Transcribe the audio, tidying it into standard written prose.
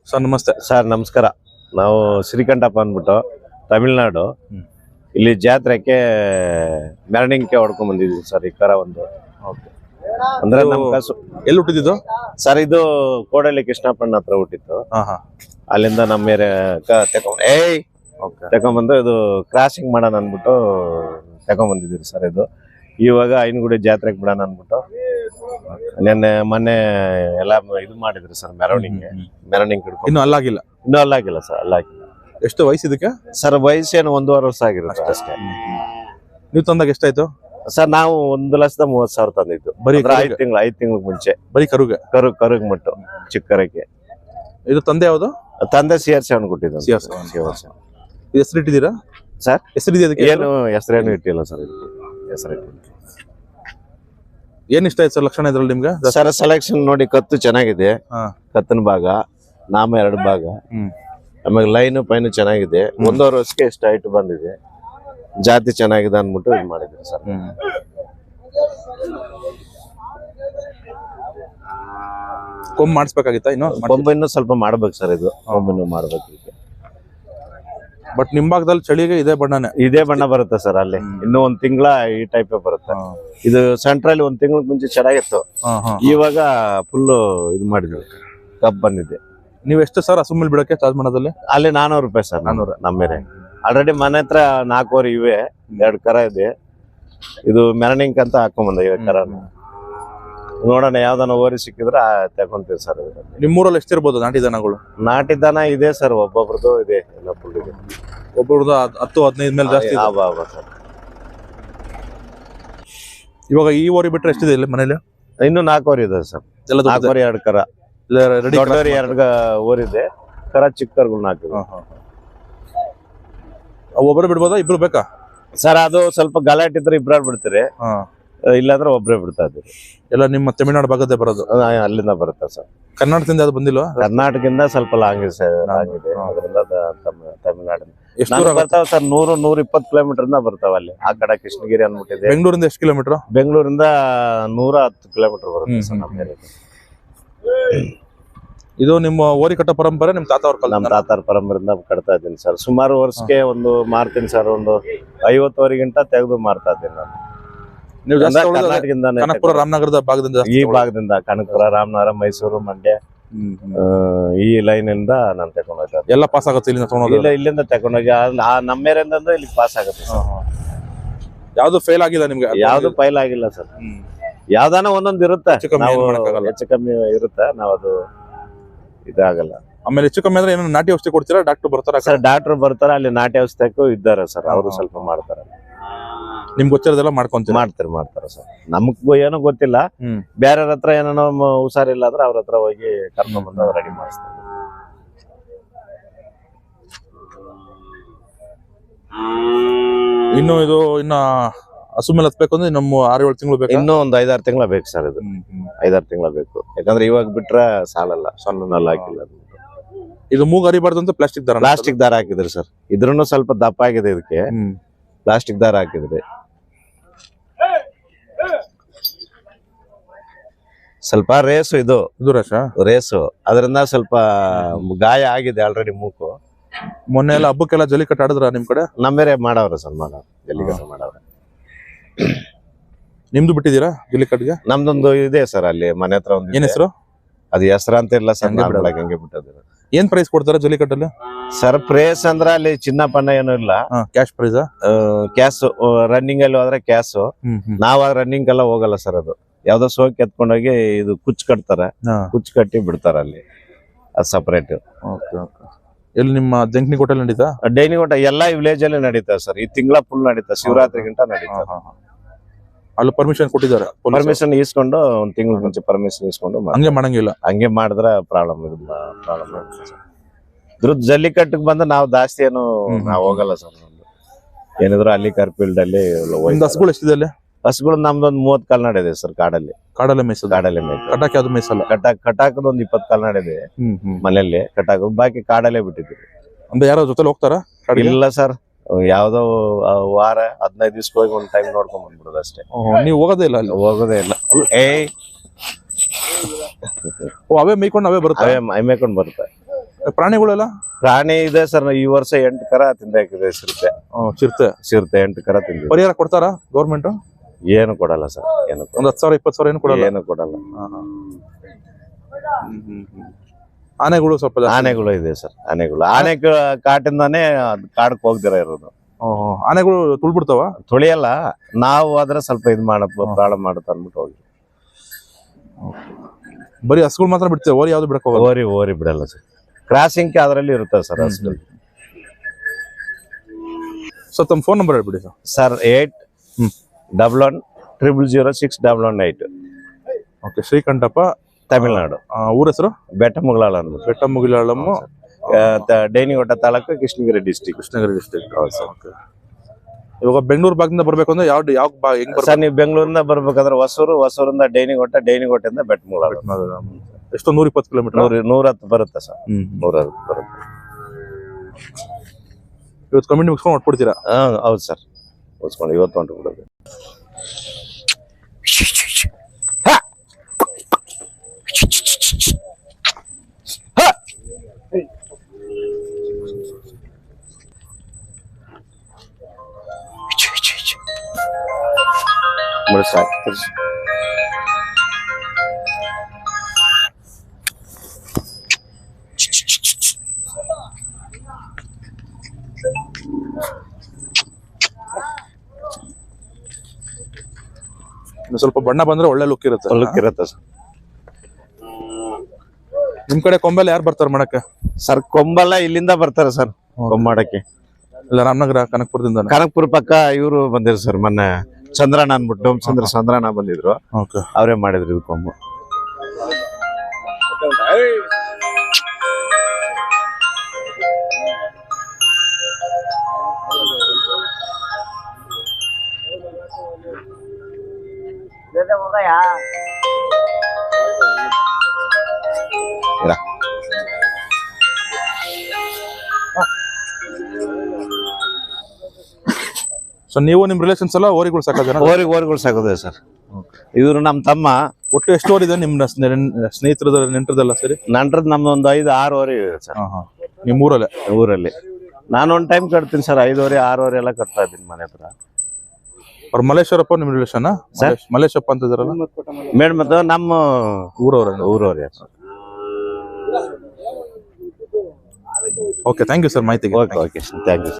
Sir ನಮಸ್ತೆ. Sir ನಮಸ್ಕಾರ. ನಾವು ಶ್ರೀಕಂಠಪ್ಪ ಅಂದ್ಬಿಟ್ಟು ತಮಿಳ್ನಾಡು. ಇಲ್ಲಿ ಜಾತ್ರೆಗೆ ಮೆರವಣಿಗೆ ಹೊಡ್ಕೊಂಡ್ ಬಂದಿದ್ವಿ ಸರ್. ಈ ಕರ ಒಂದು ಅಂದ್ರೆ ನಮ್ಮ ಕಸು ಎಲ್ಲಿ ಹುಟ್ಟಿದ್ದು ಸರ್? ಇದು ಕೋಡಳ್ಳಿ ಕೃಷ್ಣಪ್ಪಣ್ಣ ಹತ್ರ ಹುಟ್ಟಿತ್ತು. ಅಲ್ಲಿಂದ ನಮ್ಮ ತಗೊಂಡ್ಬಂದು ಇದು ಕ್ರಾಸಿಂಗ್ ಮಾಡೋಣ ಅಂದ್ಬಿಟ್ಟು ತಗೊಂಡ್ಬಂದಿದ್ದೀರಿ ಸರ್. ಇದು ಇವಾಗ ಐನಗುಡಿ ಜಾತ್ರೆಗೆ ಬಿಡೋಣ ಅಂದ್ಬಿಟ್ಟು ಮೊನ್ನೆ ಎಲ್ಲ ಇದು ಮಾಡಿದ್ರಿ ಸರ್. ಮೆರವಣಿಗೆ ಹಿಡ್ಕೊಂಡು ಇನ್ನು ಅಲ್ಲಾಗಿಲ್ಲ ಸರ್. ಅಲ್ಲಾಗಿಲ್ಲ. ಎಷ್ಟು ವಯಸ್ಸು ಇದಕ್ಕೆ ಸರ್? ವಯಸ್ಸೇನು 1.5 ವರ್ಷ ಆಗಿರುತ್ತೆ ಅಷ್ಟೇ. ನೀವು ತಂದಾಗ ಎಷ್ಟಾಯ್ತು ಸರ್? ನಾವು 1,30,000 ತಂದಿದ್ದು. ಬರೀ 5 ತಿಂಗಳು ಮುಂಚೆ. ಬರೀ ಕರುಗೆ ಕರುಗ್ ಮಟ್ಟು ಚಿಕ್ಕ ಕರಕ್ಕೆ. ಇದು ತಂದೆ ಯಾವ್ದು? ತಂದೆ CR7 ಕೊಟ್ಟಿದ್ದ. ಹೆಸರು ಇಟ್ಟಿದ್ದೀರಾ ಸರ್? ಹೆಸರಿದೆ ಅದಕ್ಕೆ? ಏನು ಹೆಸರೇನು ಇಟ್ಟಿಲ್ಲ ಸರ್. ಹೆಸರಿಟ್ಟಿಲ್ಲ. ಏನ್ ಇಷ್ಟ ಆಯ್ತು ಸರ್ ಲಕ್ಷಣ ಇದ್ರಲ್ಲಿ ನಿಮ್ಗೆ? ಸರ್ ಸೆಲೆಕ್ಷನ್ ನೋಡಿ, ಕತ್ತು ಚೆನ್ನಾಗಿದೆ. ಕತ್ತನ ಭಾಗ, ನಾಮ 2 ಭಾಗ, ಆಮೇಲೆ ಲೈನು ಪೈನು ಚೆನ್ನಾಗಿದೆ. 1.5 ವರ್ಷಕ್ಕೆ ಎಷ್ಟು ಹೈಟ್ ಬಂದಿದೆ. ಜಾತಿ ಚೆನ್ನಾಗಿದೆ ಅಂದ್ಬಿಟ್ಟು ಇದು ಮಾಡಿದ್ರಿ ಸರ್. ಕೊಂಬ್ ಮಾಡಿಸ್ಬೇಕಾಗಿತ್ತಾ? ಕೊಂಬಿನ್ನು ಸ್ವಲ್ಪ ಮಾಡ್ಬೇಕು ಸರ್. ಇದು ಕೊಂಬಿನ್ನು ಮಾಡ್ಬೇಕು. ಬಟ್ ನಿಮ್ ಭಾಗದಲ್ಲಿ ಚಳಿಗೆ ಇದೇ ಬಣ್ಣ ಬರುತ್ತೆ ಸರ್. ಅಲ್ಲಿ ಇನ್ನು 1 ತಿಂಗಳ ಈ ಟೈಪ್ ಬರುತ್ತೆ. ಇದು ಸೆಂಟ್ರಲ್ಲಿ 1 ತಿಂಗಳ ಮುಂಚೆ ಚೆನ್ನಾಗಿತ್ತು. ಇವಾಗ ಫುಲ್ ಇದು ಮಾಡಿದ್ವಿ, ಕಪ್ ಬಂದಿದೆ. ನೀವ್ ಎಷ್ಟು ಸರ್ ಹಸು ಮೇಲೆ ಬಿಡಕ್ಕೆ ಚಾರ್ಜ್ ಮಾಡೋದಲ್ಲಿ? ಅಲ್ಲಿ 400 ರೂಪಾಯಿ ಸರ್. 400 ನಮ್ಮೇಲೆ. ಆಲ್ರೆಡಿ ಮನೆ ಹತ್ರ 4 ಹೋರಿ ಇವೆ, 2 ಕರ ಇದೆ. ಇದು ಮೆರವಣಿಗೆ ಅಂತ ಹಾಕೊಂಬಂದ ಇವೆ ಕರ. ನೋಡೋಣ ಯಾವ್ದಾನ ಓರಿ ಸಿಕ್ಕಿದ್ರೆ ತಗೊಂತೀವಿ ಸರ್. ನಿಮ್ಮೂರಲ್ಲಿ ಎಷ್ಟಿರ್ಬೋದು ನಾಟಿ ದನಗಳು? ನಾಟಿ ದನ ಇದೆ ಸರ್, ಒಬ್ಬೊಬ್ರದ್ದು ಇದೆ. ಎಲ್ಲ ಫುಲ್ ಇದೆ. ಒಬ್ಬರದ್ದು 10-15 ಮೇಲೆ ಜಾಸ್ತಿ ಸರ್. ಇವಾಗ ಈ ಓರಿ ಬಿಟ್ರೆ ಎಷ್ಟಿದೆ ಇಲ್ಲಿ ಮನೇಲಿ? ಇನ್ನು 4 ಓರಿ ಇದೆ ಸರ್. 4 ಓರಿ 2 ಕರ. ದೊಡ್ಡೋರಿ 2 ಓರಿದೆ. ಕರ ಚಿಕ್ಕರ್ಗಳು 4. ಒಬ್ಬರು ಬಿಡ್ಬೋದಾ? ಇಬ್ರು ಬೇಕಾ ಸರ್? ಅದು ಸ್ವಲ್ಪ ಗಲಾಟೆ ಇದ್ರೆ ಇಬ್ರಾಡ್ ಬಿಡ್ತೀರಿ, ಇಲ್ಲಾಂದ್ರೆ ಒಬ್ರೇ ಬಿಡ್ತಾ ಇದ್ದೀರಿ. ಎಲ್ಲ ನಿಮ್ಮ ತಮಿಳ್ನಾಡು ಭಾಗದೇ ಬರೋದು? ಅಲ್ಲಿಂದ ಬರುತ್ತೆ ಸರ್. ಕರ್ನಾಟಕದಿಂದ ಅದು ಬಂದಿಲ್ವಾ? ಕರ್ನಾಟಕದಿಂದ ಸ್ವಲ್ಪ ಲಾಂಗ್ ಇದೆ. ಅದರಿಂದ ತಮಿಳ್ನಾಡಿನ ಬರ್ತಾವ ಸರ್. 100-120 ಕಿಲೋಮೀಟರ್ ಬರ್ತಾವ. ಅಲ್ಲಿ ಆ ಕಡೆ ಕೃಷ್ಣಗಿರಿ ಅಂದ್ಬಿಟ್ಟಿದೆ. ಬೆಂಗಳೂರಿಂದ ಎಷ್ಟು ಕಿಲೋಮೀಟರ್? ಬೆಂಗಳೂರಿಂದ 110 ಕಿಲೋಮೀಟರ್ ಬರುತ್ತೆ ಸರ್. ಇದು ನಿಮ್ಮ ಓರಿ ಕಟ್ಟ ಪರಂಪರೆ ನಿಮ್ಮ ತಾತ ಅವ್ರ? ನಮ್ಮ ತಾತಾರ ಪರಂಪರೆಯಿಂದ ಕಟ್ತಾ ಇದ್ದೀನಿ ಸರ್. ಸುಮಾರು ವರ್ಷಕ್ಕೆ ಒಂದು ಮಾರ್ತೀನಿ ಸರ್. ಒಂದು 50 ಓರಿಗಿಂತ ತೆಗೆದು ಮಾರ್ತಾ ಇದ್ದೀನಿ ನಾನು. ನೀವು ಕನಕಪುರ ರಾಮನಗರದ ಭಾಗದಿಂದ? ಈ ಭಾಗದಿಂದ ಕನಕಪುರ, ರಾಮನಗರ, ಮೈಸೂರು, ಮಂಡ್ಯ ಈ ಲೈನ್ ಇಂದ ನಾನು ತಗೊಂಡ್ ಹೋಗ್ತಾ ಇದ್ದೀನಿ. ಎಲ್ಲ ಪಾಸ್ ಆಗುತ್ತೆ ಇಲ್ಲಿಂದ ತಗೊಂಡೋಗಿ? ಇಲ್ಲ, ಇಲ್ಲಿಂದ ತಗೊಂಡೋಗಿ ನಮ್ಮ ಏರಿಯಿಂದ ಇಲ್ಲಿ ಪಾಸ್ ಆಗುತ್ತೆ ಸರ್. ಯಾವ್ದು ಫೇಲ್ ಆಗಿಲ್ಲ ನಿಮ್ಗೆ? ಯಾವ್ದು ಫೈಲ್ ಆಗಿಲ್ಲ ಸರ್. ಯಾವ್ದಾನ ಒಂದೊಂದು ಇರುತ್ತೆ, ಹೆಚ್ಚು ಕಮ್ಮಿ ಇರುತ್ತೆ. ನಾವ್ ಅದು ಇದಾಗಲ್ಲ. ಆಮೇಲೆ ಹೆಚ್ಚು ಕಮ್ಮಿ ಅಂದ್ರೆ ಏನೋ ನಾಟಿ ಔಷಧಿ ಕೊಡ್ತೀರಾ? ಡಾಕ್ಟರ್ ಬರ್ತಾರ ಸರ್? ಡಾಕ್ಟರ್ ಬರ್ತಾರ. ಅಲ್ಲಿ ನಾಟಿ ಔಷಧಕ್ಕೂ ಇದ್ದಾರೆ ಸರ್. ಅವರು ಸ್ವಲ್ಪ ಮಾಡ್ತಾರೆ. ನಿಮ್ಗೆ ಗೊತ್ತಿರೋದೆಲ್ಲ ಮಾಡ್ತಾರೆ ಸರ್. ನಮಗ್ ಏನೋ ಗೊತ್ತಿಲ್ಲ. ಬೇರೆ ಹತ್ರ ಏನೋ ಹುಷಾರಿಲ್ಲ ಅಂದ್ರೆ ಅವ್ರ ಹತ್ರ ಹೋಗಿ ಕರ್ಕೊಂಡ್ ಬಂದು ರೆಡಿ ಮಾಡಿಸ್ತಾರೆ. ಇನ್ನು ಇದು ಹಸು ಮೇಲೆ ಹತ್ಬೇಕು ಅಂದ್ರೆ ನಮ್ಮ 6-7 ತಿಂಗಳು ಬೇಕು. ಇನ್ನೂ ಒಂದು 5-6 ತಿಂಗಳ ಬೇಕು ಸರ್. ಇದು 5-6 ತಿಂಗಳ ಬೇಕು. ಯಾಕಂದ್ರೆ ಇವಾಗ ಬಿಟ್ರೆ ಸಾಲಲ್ಲ. ಸೊನ್ನೆಲ್ಲ ಹಾಕಿಲ್ಲ. ಇದು ಮೂಗ್ ಅರಿಬಾರ್ದು ಅಂತ ಪ್ಲಾಸ್ಟಿಕ್ ದಾರ ಹಾಕಿದ್ರಿ ಸರ್. ಇದ್ರೂ ಸ್ವಲ್ಪ ದಪ್ಪ ಆಗಿದೆ. ಇದಕ್ಕೆ ಪ್ಲಾಸ್ಟಿಕ್ ದಾರ ಹಾಕಿದ್ರಿ. ಸ್ವಲ್ಪ ರೇಸು ಇದು ರೇಸು. ಅದರಿಂದ ಸ್ವಲ್ಪ ಗಾಯ ಆಗಿದೆ ಆಲ್ರೆಡಿ ಮೂಕು. ಮೊನ್ನೆ ಎಲ್ಲ ಹಬ್ಬಕ್ಕೆಲ್ಲ ಜಲ್ಲಿಕಟ್ಟು ಆಡಿದ್ರ ನಿಮ್ ಕಡೆ? ನಮ್ಮೇರೆ ಮಾಡವ್ರ ಸರ್. ಜಲ್ಲಿಕಟ್ಟು ಮಾಡವ್ರೆ. ನಿಮ್ದು ಬಿಟ್ಟಿದ್ದೀರಾ ಜಲ್ಲಿಕಟ್ಟಿಗೆ? ನಮ್ದೊಂದು ಇದೆ ಸರ್ ಅಲ್ಲಿ ಮನೆ ಹತ್ರ. ಒಂದು ಏನ್ ಹೆಸರು? ಅದು ಹೆಸರು ಅಂತ ಇಲ್ಲ ಸರ್. ಹಂಗೆ ಬಿಟ್ಟದ. ಏನ್ ಪ್ರೈಸ್ ಕೊಡ್ತಾರ ಜಲ್ಲಿಕಟ್ಟಲ್ಲಿ? ಸರ್ ಪ್ರೈಸ್ ಅಂದ್ರೆ ಅಲ್ಲಿ ಚಿನ್ನ ಪಣ್ಣ ಏನು ಇಲ್ಲ. Cash prize? ಕ್ಯಾಶ್. ರನ್ನಿಂಗ್ ಅಲ್ಲಿ ಹೋದ್ರೆ ಕ್ಯಾಶ್. ನಾವ್ ರನ್ನಿಂಗ್ ಎಲ್ಲ ಹೋಗಲ್ಲ ಸರ್. ಅದು ಯಾವ್ದೋ ಸೋಕ್ ಎತ್ಕೊಂಡೋಗಿ ಇದು ಕುಚ್ ಕಟ್ತಾರೆ. ಕುಚ್ ಕಟ್ಟಿ ಬಿಡ್ತಾರ ಅಲ್ಲಿ. ಅದು ಸಪರೇಟ್. ಎಲ್ಲಿ ನಿಮ್ಮ ದಂಕನಿಕೋಟೆಲ್ ನಡೀತಾ? ಡೈನಿಕೋಟ ಎಲ್ಲಾ ವಿಲೇಜ್ ಅಲ್ಲಿ ನಡೀತಾ ಸರ್. ಈ ತಿಂಗಳ ಫುಲ್ ನಡೀತಾ. ಶಿವರಾತ್ರಿಗಿಂತ ನಡೀತಾ. ಅಲ್ಲಿ ಪರ್ಮಿಷನ್ ಕೊಟ್ಟಿದ್ದಾರೆ? ಪರ್ಮಿಷನ್ ಇಸ್ಕೊಂಡು 1 ತಿಂಗಳ ಮುಂಚೆ ಪರ್ಮಿಷನ್ ಇಸ್ಕೊಂಡು. ಹಂಗೆ ಮಾಡಂಗಿಲ್ಲ. ಹಂಗೆ ಮಾಡಿದ್ರೆ ಪ್ರಾಬ್ಲಮ್ ಜಲ್ಲಿಕಟ್ಟಿಗೆ ಬಂದು ನಾವು ಜಾಸ್ತಿ ಏನು ನಾವು ಹೋಗಲ್ಲ ಸರ್. ಏನಿದ್ರು ಅಲ್ಲಿ ಕರ್ಫೀಲ್ಡ್ ಅಲ್ಲಿ. ಹಸುಗಳು ಎಷ್ಟಿದೆ ಅಲ್ಲಿ? ಹಸುಗಳು ನಮ್ದೊಂದು 30 ಕಾಲ್ನಾಡು ಇದೆ ಸರ್. ಕಾಡಲ್ಲಿ ಮೇಯ್ಸೋದು. ಕಟಾಕ್ ಯಾವ್ದು ಮೇಯ್ಸಲ್ಲ? ಕಟಾಕದ ಒಂದು 20 ಕಾಲ್ನಾಡು ಇದೆ ಮನೆಯಲ್ಲಿ. ಕಟಾಕ ಬಾಕಿ ಕಾಡಲ್ಲೇ ಬಿಟ್ಟಿದ್ವಿ. ಅಂದ್ರೆ ಯಾರೋ ಜೊತೆ ಹೋಗ್ತಾರ? ಇಲ್ಲ ಸರ್. ಯಾವ್ದೋ ವಾರ 15 ದಿವ್ಸಕ್ಕೆ ಹೋಗಿ ಒಂದು ಟೈಮ್ ನೋಡ್ಕೊಂಡ್ ಬಂದ್ಬಿಡೋದು ಅಷ್ಟೇ. ನೀವು ಹೋಗೋದೇ ಇಲ್ಲ? ಅಲ್ಲಿ ಹೋಗೋದೇ ಇಲ್ಲ. ಅವೇ ಮೇಯ್ಕೊಂಡು ಅವೇ ಬರುತ್ತೆ? ಮೇಯ್ಕೊಂಡು ಬರುತ್ತೆ. ಪ್ರಾಣಿಗಳೆಲ್ಲ? ಪ್ರಾಣಿ ಇದೆ ಸರ್, ಈ ವರ್ಷ 8 ಕರ ತಿಂದಾಕಿದೆ. ಚಿರತೆ ಚಿರತೆ 8 ಕರ ತಿಂದಿದೆ. ಪರಿಹಾರ ಕೊಡ್ತಾರಾ ಗೌರ್ಮೆಂಟ್? ಏನು ಕೊಡಲ್ಲ ಸರ್, ಏನು ಒಂದ್ 10,000 20,000 ಏನು ಕೊಡಲ್ಲ? ಏನು ಕೊಡಲ್ಲ. ಆನೆಗಳು ಸ್ವಲ್ಪ ಜಾಸ್ತಿ. ಆನೆಗಳು ಇದೆ ಸರ್, ಆನೆಗಳು. ಆನೆ ಕಾಟಿಂದಾನೇ ಅದು ಕಾಡಕ್ ಹೋಗ್ದಿರ ಇರೋದು. ಆನೆಗಳು ತುಳ್ಬಿಡ್ತಾವ? ತುಳಿಯಲ್ಲ, ನಾವು ಆದ್ರೆ ಸ್ವಲ್ಪ ಇದು ಪ್ರಾಬ್ಲಮ್ ಮಾಡುತ್ತೆ ಅಂದ್ಬಿಟ್ಟು ಹೋಗಿ. ಬರೀ ಹಸುಗಳು ಮಾತ್ರ ಬಿಡ್ತೇವೆ, ಓರಿ ಯಾವ್ದು ಬಿಡಕ್ ಹೋಗಲ್ಲ? ಓರಿ ಬಿಡಲ್ಲ ಸರ್. ಕ್ರಾಸಿಂಗ್ ಅದರಲ್ಲಿ ಇರುತ್ತೆ ಸರ್ ಹಸುಗಳು. ಸೊ ತಮ್ಮ ಫೋನ್ ನಂಬರ್ ಹೇಳ್ಬಿಡಿ ಸರ್. 8111000618. ಓಕೆ. ಶ್ರೀಕಂಠಪ್ಪ, ತಮಿಳ್ನಾಡು. ಊರ ಹೆಸರು? ಬೆಟ್ಟಮುಗಳಾಳ ಅಂದ್ಬಿಟ್ಟು. ಬೆಟ್ಟಮುಗಿಲಾಳಮ್ಮ, ಡೈನಿಘಟ್ಟ ತಾಲೂಕು, ಕೃಷ್ಣಗಿರಿ ಡಿಸ್ಟಿಕ್. ಹೌದು ಸರ್. ಇವಾಗ ಬೆಂಗಳೂರು ಭಾಗದಿಂದ ಬರ್ಬೇಕು ಅಂದ್ರೆ ಯಾವ ಹೆಂಗ್ ಸರ್, ನೀವು ಬೆಂಗಳೂರಿಂದ ಬರ್ಬೇಕಾದ್ರೆ ಹೊಸೂರಿಂದ ಡೈನಿಘಟ್ಟದಿಂದ ಬೆಟ್ಟಮುಗಳಾಳ. ಎಷ್ಟು 120 ಕಿಲೋಮೀಟರ್? 110 ಬರುತ್ತೆ ಸರ್. 110 ಬರುತ್ತೆ. ಇವತ್ತು ಕಮಿಟಿ ಮುಗಿಸ್ಕೊಂಡು ಹೊಟ್ಬಿಡ್ತೀರಾ? ಹೌದು ಸರ್, ಮುಗಿಸ್ಕೊಂಡು ಇವತ್ತು ಹೊಂಟು ಬಿಡೋದು. ಸ್ವಲ್ಪ ಬಣ್ಣ ಬಂದ್ರೆ ಒಳ್ಳೆ ಲುಕ್ ಇರುತ್ತೆ. ಸರ್. ನಿಮ್ ಕಡೆ ಕೊಂಬೆಲ್ಲ ಯಾರು ಬರ್ತಾರೆ ಮಾಡಕ್ಕೆ? ಸರ್, ಕೊಂಬೆಲ್ಲ ಇಲ್ಲಿಂದ ಬರ್ತಾರೆ ಸರ್ ಕೊಂಬಾಡಕ್ಕೆ. ಇಲ್ಲ, ರಾಮನಗರ ಕನಕಪುರದಿಂದ. ಕನಕಪುರ ಪಕ್ಕ ಇವರು ಬಂದಿರು ಸರ್, ಮೊನ್ನೆ ಚಂದ್ರಣ್ಣ ಅನ್ಬಿಟ್ಟು ಚಂದ್ರಣ್ಣ ಬಂದಿದ್ರು. ಅವರೇ ಮಾಡಿದ್ರು ಇದು ಕೊಂಬು. ಸೊ ನೀವು ನಿಮ್ ರಿಲೇಷನ್ಸ್ ಎಲ್ಲ ಓರಿಗಳು ಸಾಕೋದೇನ? ಓರಿಗಳು ಸಾಕೋದೇ ಸರ್. ಇವ್ರು ನಮ್ ತಮ್ಮ. ಒಟ್ಟು ಎಷ್ಟು ಓರಿ ಇದೆ ನಿಮ್ಮ ಸ್ನೇಹಿತರ ನೆಂಟರದೆಲ್ಲ ಸೇರಿ? ನಂಟ್ರದ್ ನಮ್ದೊಂದು 5-6 ಓರಿ ಇದೆ ಸರ್. ನಿಮ್ ಊರಲ್ಲಿ? ನಾನು ಒಂದ್ ಟೈಮ್ ಕಟ್ತೀನಿ ಸರ್, 5 ಓರಿ 6 ಓರಿ ಎಲ್ಲ ಕಟ್ತಾ ಇದ್ದೀನಿ ಮನೆ ಹತ್ರ. ಅವ್ರ ಮಲೇಶ್ವರಪ್ಪ ನಿಮ್ ರಿಲೇಷನ್? ಮಲೇಶಪ್ಪ ಅಂತ ಇದಾರಲ್ಲ ಮೇಡಮ್, ಮತ್ತು ನಮ್ಮ ಊರವ್ರೆ. ಓಕೆ, ಥ್ಯಾಂಕ್ ಯು ಸರ್ ಮಾಹಿತಿಗೆ. Okay, thank you.